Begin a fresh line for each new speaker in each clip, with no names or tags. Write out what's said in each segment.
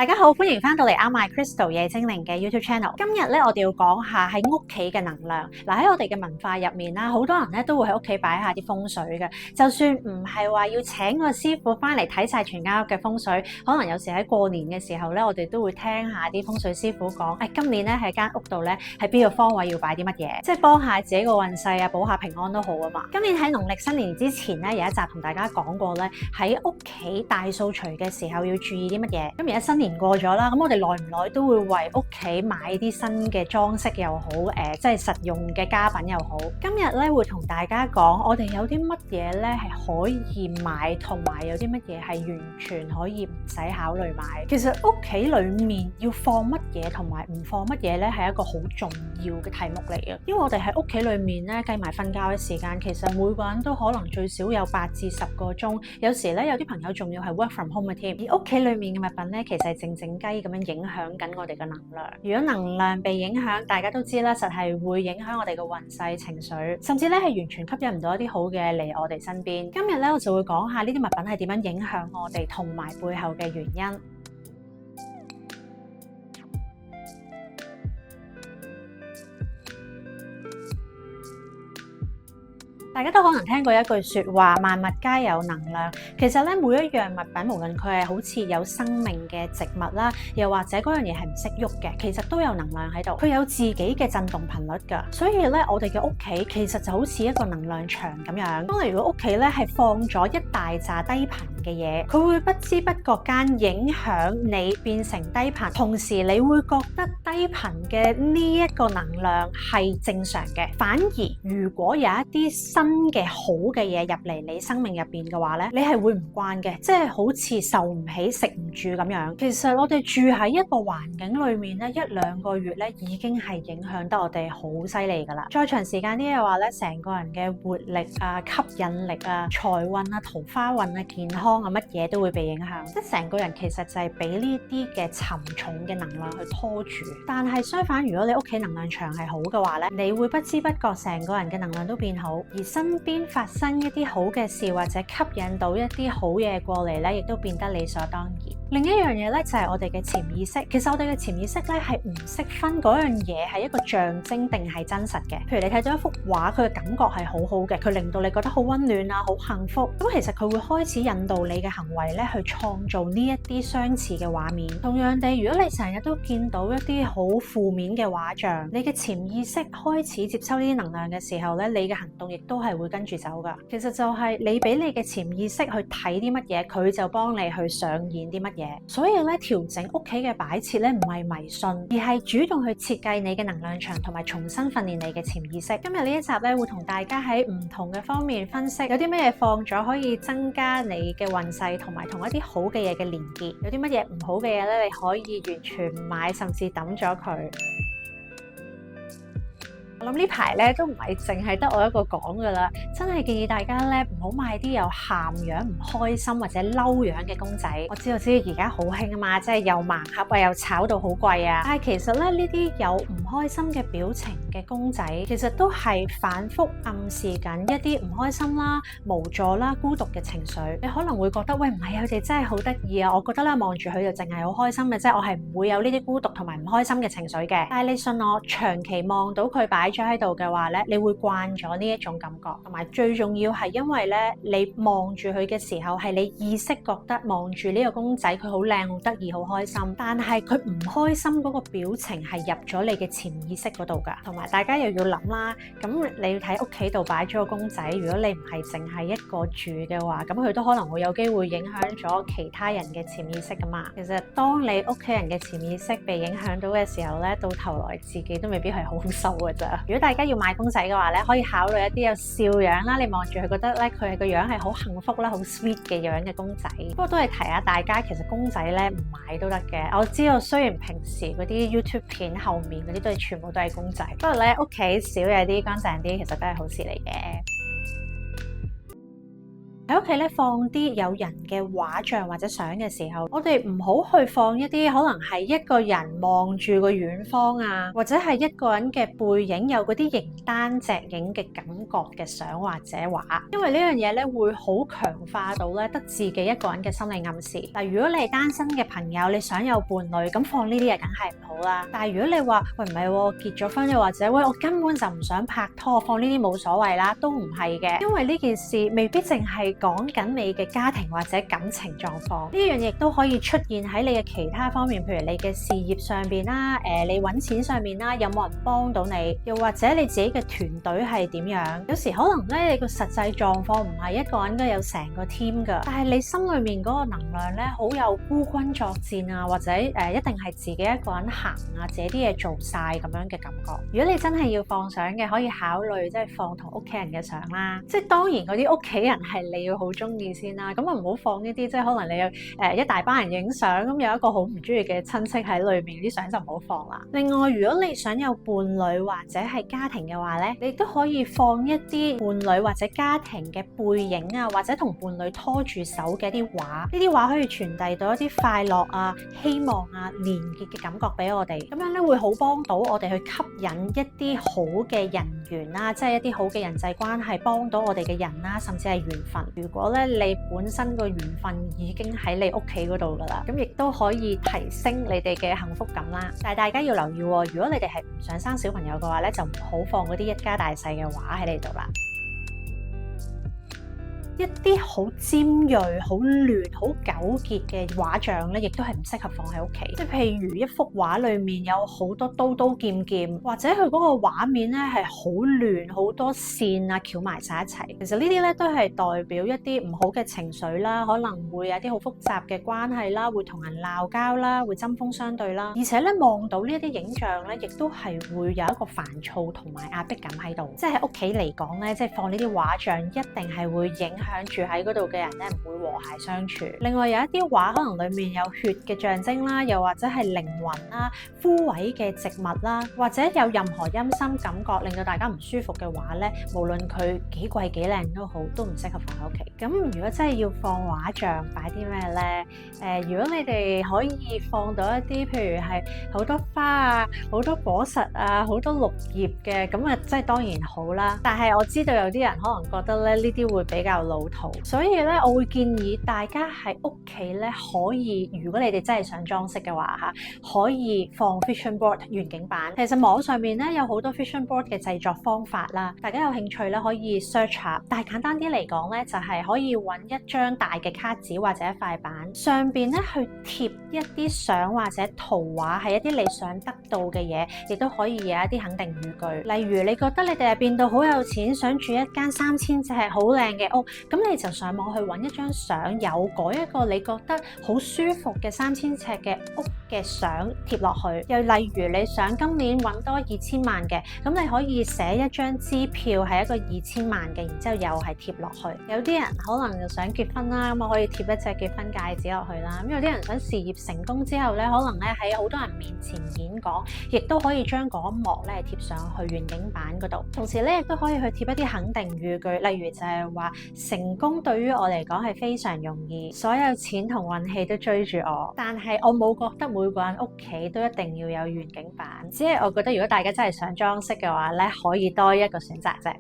大家好，歡迎翻到嚟 Are My Crystal 夜精靈嘅 YouTube Channel。今日咧，我哋要講下喺屋企嘅能量。喺我哋嘅文化入面啦，好多人咧都會喺屋企擺下啲風水嘅。就算唔係話要請個師傅翻嚟睇晒全家屋嘅風水，可能有時喺過年嘅時候咧，我哋都會聽下啲風水師傅講，今年咧喺間屋度咧喺邊個方位要擺啲乜嘢，即係幫下自己個運勢啊，保下平安都好啊嘛。今年喺農曆新年之前咧，有一集同大家講過咧，喺屋企大掃除嘅時候要注意啲乜嘢。咁而家新年過咗啦，咁我哋耐唔耐都會為屋企買啲新嘅裝飾又好，即係實用嘅家品又好。今日咧會同大家講，我哋有啲乜嘢咧係可以買，同埋有啲乜嘢係完全可以唔使考慮買。其實屋企裏面要放乜嘢同埋唔放乜嘢咧，係一個好重要嘅題目嚟嘅。因為我哋喺屋企裏面咧計埋瞓覺嘅時間，其實每個人都可能最少有8至10個鐘。有時咧有啲朋友仲要係 work from home 嘅添。而屋企裏面嘅物品咧，其實係靜靜雞咁樣影響緊我哋嘅能量。如果能量被影響，大家都知啦，實係會影響我哋嘅運勢、情緒，甚至咧係完全吸引唔到一啲好嘅嚟我哋身邊。今日咧我就會講下呢啲物品係點樣影響我哋，同埋背後嘅原因。大家都可能聽過一句說話，萬物皆有能量。其實咧，每一樣物品，無論佢係好似有生命嘅植物啦，又或者嗰樣嘢係唔識喐嘅，其實都有能量喺度。佢有自己嘅震動頻率㗎。所以咧，我哋嘅屋企其實就好似一個能量場咁樣。當你如果屋企咧係放咗一大紮低頻嘅嘢，佢會不知不覺間影響你變成低頻，同時你會覺得低頻嘅呢一個能量係正常嘅。反而如果有一啲新嘅好嘅嘢入嚟你生命入邊嘅話咧，你係會唔慣嘅，即係好似受唔起食唔住咁樣。其實我哋住喺一個環境裏面咧，1-2個月咧已經係影響得我哋好犀利噶啦。再長時間啲嘅話咧，成個人嘅活力啊、吸引力啊、財運啊、桃花運啊、健康啊，乜嘢都會被影響。即係成個人其實就係俾呢啲嘅沉重嘅能量去拖住。但係相反，如果你屋企能量場係好嘅話咧，你會不知不覺成個人嘅能量都變好，而身邊發生一啲好嘅事，或者吸引到一啲好嘢過嚟咧，亦都變得理所當然。另一樣嘢咧就係我哋嘅潛意識。其實我哋嘅潛意識咧係唔識分嗰樣嘢係一個象徵定係真實嘅。譬如你睇到一幅畫，佢嘅感覺係好好嘅，佢令到你覺得好溫暖啊，好幸福。咁其實佢會開始引導你嘅行為咧去創造呢一啲相似嘅畫面。同樣地，如果你成日都見到一啲好負面嘅畫像，你嘅潛意識開始接收呢啲能量嘅時候咧，你嘅行動亦都係會跟住走噶。其實就係你俾你嘅潛意識去睇啲乜嘢，佢就幫你去上演啲乜嘢。所以咧，調整屋企嘅擺設咧，唔係迷信，而係主動去設計你嘅能量場，同埋重新訓練你嘅潛意識。今日呢一集咧，會同大家喺唔同嘅方面分析，有啲乜嘢放咗可以增加你嘅運勢，同埋同一啲好嘅嘢嘅連結。有啲乜嘢唔好嘅嘢咧，你可以完全唔買，甚至抌咗佢。我諗呢排咧都唔係淨係得我一個講噶啦，真係建議大家咧唔好買啲有喊樣、唔開心或者嬲樣嘅公仔。我知道而家好興啊嘛，即係又盲盒啊，又炒到好貴啊。但係其實咧呢啲有唔開心嘅表情嘅公仔，其實都係反覆暗示緊一啲唔開心啦、無助啦、孤獨嘅情緒。你可能會覺得喂，唔係啊，佢哋真係好得意啊！我覺得咧望住佢就淨係好開心嘅啫，我係唔會有呢啲孤獨同埋唔開心嘅情緒嘅。但係你信我，長期望到佢擺咗喺度嘅話咧，你會慣咗呢一種感覺，同埋最重要係因為咧，你望住佢嘅時候係你意識覺得望住呢個公仔佢好靚、好得意、好開心，但係佢唔開心嗰個表情係入咗你嘅潛意識嗰度噶。同埋大家又要諗啦，咁你要睇屋企度擺咗個公仔，如果你唔係淨係一個住嘅話，咁佢都可能會有機會影響咗其他人嘅潛意識噶嘛。其實當你屋企人嘅潛意識被影響到嘅時候咧，到頭來自己都未必係好受噶咋。如果大家要買公仔嘅話咧，可以考慮一啲有笑樣啦，你望住佢覺得咧佢係個樣係好幸福啦、好 sweet 嘅樣嘅公仔。不過都係提下大家，其實公仔咧唔買都得嘅。我知道雖然平時嗰啲 YouTube 片後面嗰啲都係全部都係公仔，不過咧屋企少嘢啲、乾淨啲，其實都係好事嚟嘅。喺屋企咧放啲有人嘅畫像或者相嘅時候，我哋唔好去放一啲可能係一個人望住個遠方啊，或者係一個人嘅背影有嗰啲形單隻影嘅感覺嘅相或者畫，因為呢樣嘢咧會好強化到咧得自己一個人嘅心理暗示。嗱，如果你係單身嘅朋友，你想有伴侶，咁放呢啲嘢梗係唔好啦。但係如果你話喂唔係喎，結咗婚又或者喂我根本就唔想拍拖，放呢啲冇所謂啦，都唔係嘅，因為呢件事未必淨係講緊你嘅家庭或者感情狀況，呢樣嘢亦都可以出現喺你嘅其他方面，譬如你嘅事業上邊啦，你揾錢上面啦，有冇人幫到你，又或者你自己嘅團隊係點樣？有時可能咧你個實際狀況唔係一個人都有成個 team 噶，但係你心裏面嗰個能量咧好有孤軍作戰啊，或者一定係自己一個人行啊，自己啲嘢做晒咁樣嘅感覺。如果你真係要放相嘅，可以考慮即係放同屋企人嘅相啦，即係當然嗰啲屋企人係你要好中意先啦，咁啊唔好放一啲即係可能你有一大班人影相，咁有一個好唔中意嘅親戚喺裏面，啲相就唔好放啦。另外，如果你想有伴侶或者係家庭嘅話咧，你都可以放一啲伴侶或者家庭嘅背影啊，或者同伴侶拖住手嘅一啲畫，呢啲畫可以傳遞到一啲快樂啊、希望啊、連結嘅感覺俾我哋，咁樣咧會好幫到我哋去吸引一啲好嘅人緣啦，即係一啲好嘅人際關係，幫到我哋嘅人啦，甚至係緣分。如果咧你本身個緣分已經喺你屋企嗰度噶啦，咁亦都可以提升你哋嘅幸福感啦。但係大家要留意喎，如果你哋係唔想生小朋友嘅話咧，就唔好放嗰啲一家大細嘅畫喺你度啦。一啲好尖銳、好亂、好糾結嘅畫像咧，亦都係唔適合放喺屋企。即係譬如一幅畫裡面有好多刀刀劍劍，或者佢嗰個畫面咧係好亂，好多線啊翹埋晒一齊。其實呢啲咧都係代表一啲唔好嘅情緒啦，可能會有啲好複雜嘅關係啦，會同人鬧交啦，會針鋒相對啦。而且咧望到呢一啲影像咧，亦都係會有一個煩躁同埋壓迫感喺度。即係喺屋企嚟講咧，即係放呢啲畫像一定係會影響住喺嗰度嘅人咧，唔會和諧相處。另外有一啲畫可能裡面有血嘅象徵啦，又或者係靈魂啦、枯萎嘅植物啦，或者有任何陰森感覺令到大家唔舒服嘅畫咧，無論佢幾貴幾靚都好，都唔適合放喺屋企。咁如果真係要放畫像，擺啲咩咧？如果你哋可以放到一啲，譬如係好多花啊、好多果實啊、好多綠葉嘅，咁啊，即係當然好啦。但係我知道有啲人可能覺得咧，呢啲會比較老土。所以咧，我會建議大家喺屋企咧可以，如果你哋真係想裝飾嘅話可以放 vision board 遠景板。其實網上面咧有好多 vision board 嘅製作方法啦，大家有興趣咧可以 search 下。但係簡單啲嚟講咧，就係可以揾一張大嘅卡紙或者一塊板，上邊咧去貼一啲相或者圖畫，係一啲你想得到嘅嘢，亦都可以有一啲肯定語句。例如你覺得你哋係變到好有錢，想住一間3000尺好靚嘅屋，咁你就上網去揾一張相，有嗰一個你覺得好舒服嘅3000尺嘅屋嘅相貼落去。又例如你想今年揾多2000萬嘅，咁你可以寫一張支票係一個2000萬嘅，然之後又係貼落去。有啲人可能就想結婚啦，咁我可以貼一隻結婚戒指落去啦。咁有啲人想事業成功之後咧，可能咧喺好多人面前演講，亦都可以將嗰一幕咧貼上去遠景板嗰度。同時咧亦都可以去貼一啲肯定語句，例如就係話成功對於我嚟講係非常容易，所有錢同運氣都追住我，但係我冇覺得每個人屋企都一定要有遠景板，只係我覺得如果大家真係想裝飾嘅話咧，可以多一個選擇啫。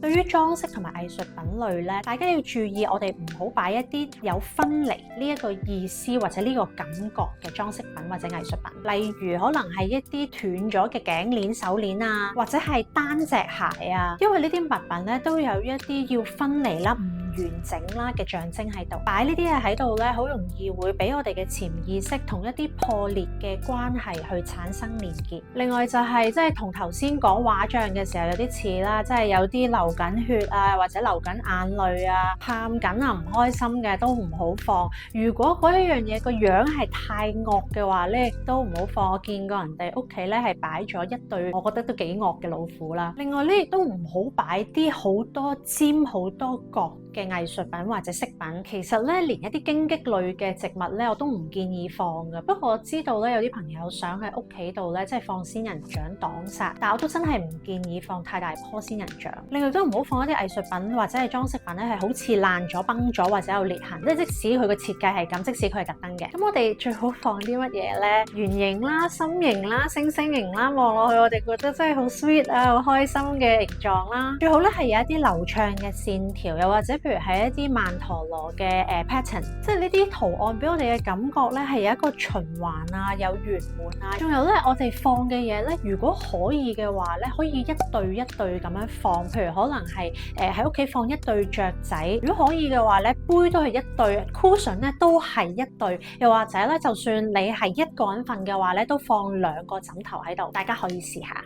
對於裝飾同埋藝術品類咧，大家要注意，我哋唔好擺一啲有分離呢一個意思或者呢個感覺嘅裝飾品或者藝術品，例如可能係一啲斷咗嘅頸鏈、手鏈啊，或者係單隻鞋啊，因為呢啲物品咧都有一啲要分離啦、完整啦嘅象徵喺度，擺呢啲嘢喺度咧，好容易會俾我哋嘅潛意識同一啲破裂嘅關係去產生連結。另外就係即係同頭先講畫像嘅時候有啲似啦，即係有啲流緊血啊，或者流緊眼淚啊，喊緊啊，唔開心嘅都唔好放。如果嗰一樣嘢個樣係太惡嘅話咧，亦都唔好放。我見過人哋屋企咧係擺咗一對我覺得都幾惡嘅老虎啦。另外咧亦都唔好擺啲好多尖好多角嘅嘅藝術品或者飾品，其實咧連一啲荊棘類嘅植物咧我都唔建議放嘅。不過我知道咧有啲朋友想喺屋企度咧即係放仙人掌擋煞，但我都真係唔建議放太大棵仙人掌。另外都唔好放一啲藝術品或者係裝飾品咧係好似爛咗、崩咗或者有裂痕，即使佢個設計係咁，即使佢係特登嘅。咁我哋最好放啲乜嘢咧？圓形啦、心形啦、星星形啦，望落去我哋覺得真係好 sweet 啊，好開心嘅形狀啦。最好咧係有一啲流暢嘅線條，又或者譬如係一啲曼陀羅嘅pattern， 即係呢啲圖案俾我哋嘅感覺咧係有一個循環啊，有圓滿啊。仲有咧，我哋放嘅嘢咧，如果可以嘅話咧，可以一對一對咁樣放。譬如可能係喺屋企放一對雀仔，如果可以嘅話咧，杯都係一對 cushion 咧都係一對，又或者咧，就算你係一個人瞓嘅話咧，都放2個枕頭喺度，大家可以試下。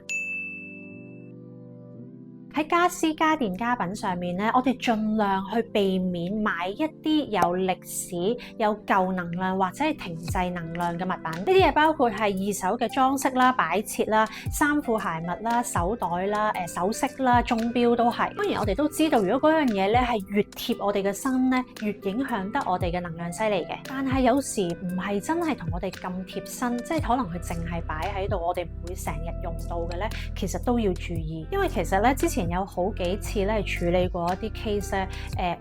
喺家私家電家品上面咧，我哋盡量去避免買一啲有歷史、有舊能量或者係停滯能量嘅物品。呢啲嘢包括係二手嘅裝飾啦、擺設啦、衫褲鞋襪啦、手袋啦、首飾啦、鐘錶都係。當然我哋都知道，如果嗰樣嘢咧係越貼我哋嘅身咧，越影響得我哋嘅能量犀利嘅。但係有時唔係真係同我哋咁貼身，即係可能佢淨係擺喺度，我哋唔會成日用到嘅咧，其實都要注意。因為其實咧之前有好幾次咧處理過一啲 case 咧，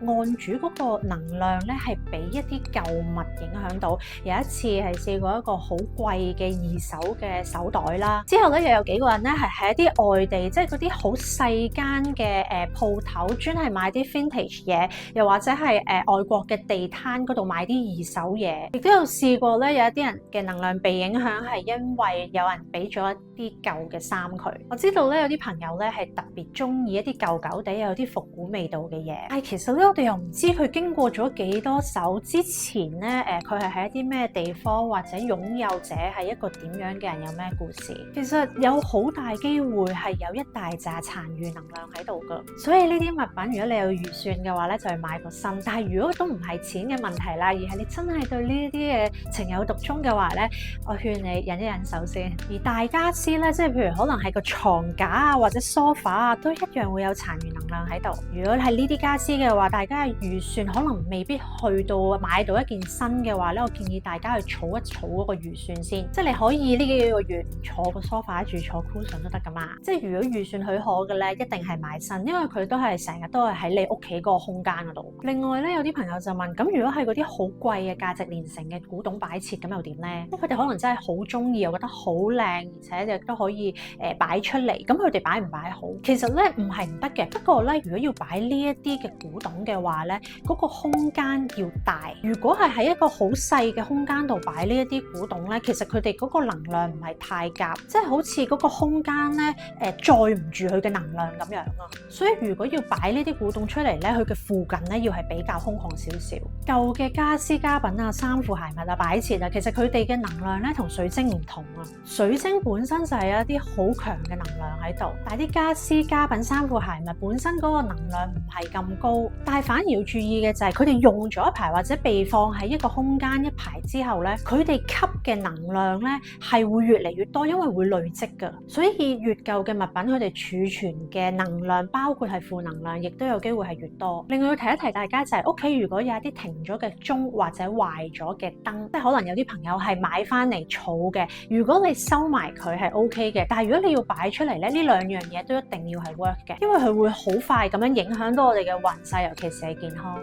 案主嗰個能量咧係俾一啲舊物影響到。有一次係試過一個好貴嘅二手嘅手袋啦，之後咧又有幾個人咧係喺一啲外地，即係嗰啲好細間嘅鋪頭，專係買啲 vintage 嘢，又或者係外國嘅地攤嗰度買啲二手嘢。亦都有試過咧，有一啲人嘅能量被影響係因為有人俾咗一啲舊嘅衫佢。我知道咧有啲朋友咧係特別中意一啲舊舊地有啲復古味道嘅嘢，但係其實咧我哋又唔知佢經過咗幾多手之前咧，佢係喺一啲咩地方，或者擁有者係一個點樣嘅人，有咩故事。其實有好大機會係有一大紮殘餘能量喺度噶，所以呢啲物品如果你有預算嘅話咧，就去買個新。但係如果都唔係錢嘅問題啦，而係你真係對呢啲嘢情有獨鍾嘅話咧，我勸你忍一忍手先。而大家私咧，即係譬如可能係個床架啊，或者梳化啊，都一樣會有殘餘能量喺度。如果係呢啲家私嘅話，大家嘅預算可能未必去到買到一件新嘅話咧，我建議大家去儲一儲嗰個預算先。即係你可以呢幾個月坐個梳化住坐 cushion 都得噶嘛。即係如果預算許可嘅咧，一定係買新，因為佢都係成日都係喺你屋企嗰個空間嗰度。另外咧，有啲朋友就問，咁如果係嗰啲好貴嘅價值連城嘅古董擺設，咁又點咧？即係佢哋可能真係好中意，又覺得好靚，而且亦都可以擺出嚟。咁佢哋擺唔擺好？其實咧唔係唔得嘅。不過咧，如果要擺呢一啲嘅古董嘅話咧，嗰個空間要大。如果係喺一個好細嘅空間度擺呢一啲古董咧，其實佢哋嗰個能量唔係太夾，即係好似嗰個空間咧載唔住佢嘅能量咁樣啊。所以如果要擺呢啲古董出嚟咧，佢嘅附近咧要係比較空曠少少。舊嘅家私家品啊、衫褲鞋襪啊、擺設啊，其實佢哋嘅能量咧同水晶唔同啊。水晶本身就係有一啲好強嘅能量喺度，但係啲家私家品、衫褲鞋襪本身嗰個能量唔係咁高，但係反而要注意嘅就係佢哋用咗一排或者被放喺一個空間一排之後咧，佢哋吸嘅能量咧係會越嚟越多，因為會累積噶。所以越舊嘅物品，佢哋儲存嘅能量，包括係負能量，亦都有機會係越多。另外要提一提大家就係屋企如果有一啲停咗嘅鐘或者壞咗嘅燈，即係可能有啲朋友係買翻嚟儲嘅，如果你收埋佢係 OK 嘅，但係如果你要擺出嚟咧，呢兩樣嘢都一定要係 work 嘅，因為佢會好快咁樣影響到我哋嘅運勢，尤其是係健康。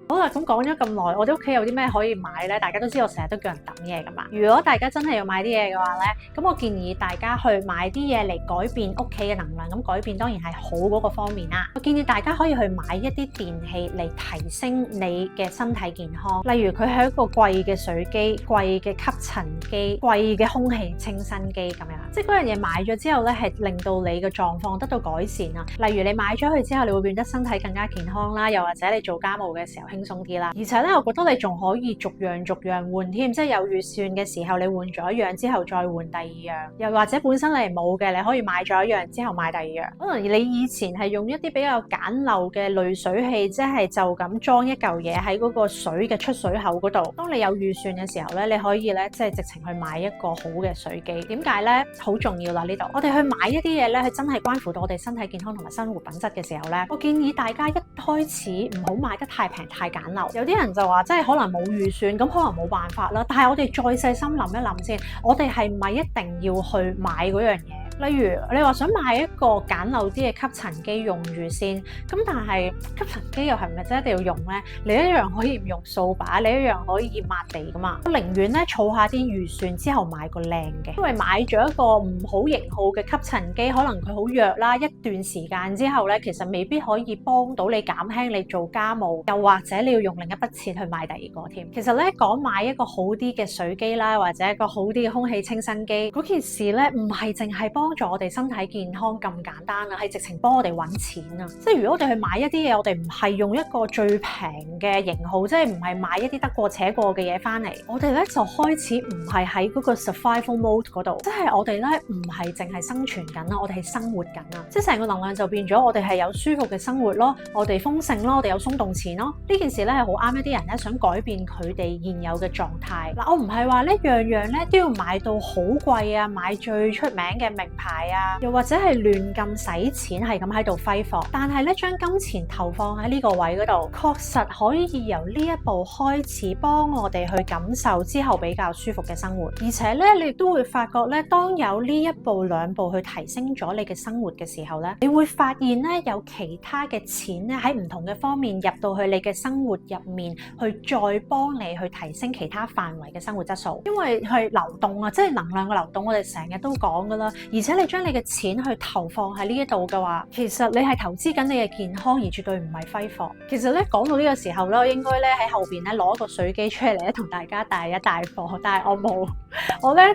好啦，咁講咗咁耐，我哋屋企有啲咩可以買呢？大家都知我成日都叫人抌嘢噶嘛。如果大家真係要買啲嘢嘅話呢，咁我建議大家去買啲嘢嚟改變屋企嘅能量。咁改變當然係好嗰個方面啦。我建議大家可以去買一啲電器嚟提升你嘅身體健康。例如佢係一個貴嘅水機、貴嘅吸塵機、貴嘅空氣清新機咁樣。即係嗰樣嘢買咗之後呢，係令到你嘅狀況得到改善啊。例如你買咗佢之後，你會變得身體更加健康啦。又或者你做家務嘅時候輕輕鬆啲啦。而且咧，我覺得你仲可以逐樣換添，即係有預算嘅時候，你換咗一樣之後再換第二樣，又或者本身你係冇嘅，你可以買咗一樣之後買第二樣。可能你以前係用一啲比較簡陋嘅濾水器，即係就咁裝一嚿嘢喺嗰個水嘅出水口嗰度。當你有預算嘅時候咧，你可以咧即係直情去買一個好嘅水機。點解咧？好重要啦呢度。我哋去買一啲嘢咧，佢真係關乎到我哋身體健康同埋生活品質嘅時候咧，我建議大家一開始唔好買得太平太簡陋。有啲人就話，即係可能冇預算，咁可能冇辦法啦。但係我哋再細心諗一諗先，我哋係咪一定要去買嗰樣嘢？例如你話想買一個簡陋啲嘅吸塵機用住先，咁但係吸塵機又係咪真係一定要用呢？你一樣可以唔用掃把，你一樣可以抹地噶嘛。我寧願咧儲下啲預算之後買個靚嘅，因為買咗一個唔好型號嘅吸塵機，可能佢好弱啦，一段時間之後咧，其實未必可以幫到你減輕你做家務，又或者你要用另一筆錢去買第二個添。其實咧講買一個好啲嘅水機啦，或者一個好啲嘅空氣清新機，嗰件事咧唔係淨係幫助我哋身體健康咁簡單啊，係直情幫我哋揾錢啊！即係如果我哋去買一啲嘢，我哋唔係用一個最平嘅型號，即係唔係買一啲得過且過嘅嘢翻嚟，我哋咧就開始唔係喺嗰個 survival mode 嗰度，即係我哋咧唔係淨係生存緊啦，我哋係生活緊啊！即係成個能量就變咗，我哋係有舒服嘅生活咯，我哋豐盛咯，我哋有鬆動錢咯。呢件事咧係好啱一啲人咧想改變佢哋現有嘅狀態。嗱，我唔係話呢樣樣咧都要買到好貴啊，買最出名嘅名牌啊，又或者係亂咁使錢，係咁喺度揮霍。但係咧，將金錢投放喺呢個位嗰度，確實可以由呢一步開始幫我哋去感受之後比較舒服嘅生活。而且咧，你亦都會發覺咧，當有呢一步兩步去提升咗你嘅生活嘅時候咧，你會發現咧有其他嘅錢咧喺唔同嘅方面入到去你嘅生活入面，去再幫你去提升其他範圍嘅生活質素。因為係流動啊，即係能量嘅流動，我哋成日都講噶啦。而且你將你嘅錢去投放喺呢一度嘅話，其實你係投資緊你嘅健康，而絕對唔係揮霍。其實咧講到呢個時候咧，我應該咧喺後邊咧攞個水機出嚟咧，同大家帶一帶貨，但係我冇，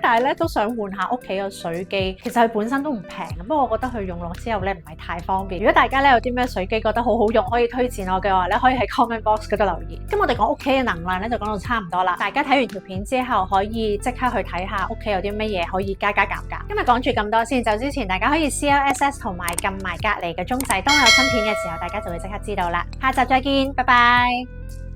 但係咧都想換下屋企個水機。其實佢本身都唔平，不過我覺得佢用落之後咧唔係太方便。如果大家咧有啲咩水機覺得好好用，可以推薦我嘅話咧，可以喺 comment box 嗰度留言。咁我哋講屋企嘅能量咧就講到差唔多啦。大家睇完條片之後，可以即刻去睇下屋企有啲乜嘢可以加減價。今日講住咁多先，走之前大家可以 CLSS 同埋撳埋隔離嘅鐘仔，當有新片嘅時候，大家就會即刻知道啦。下集再見，拜拜。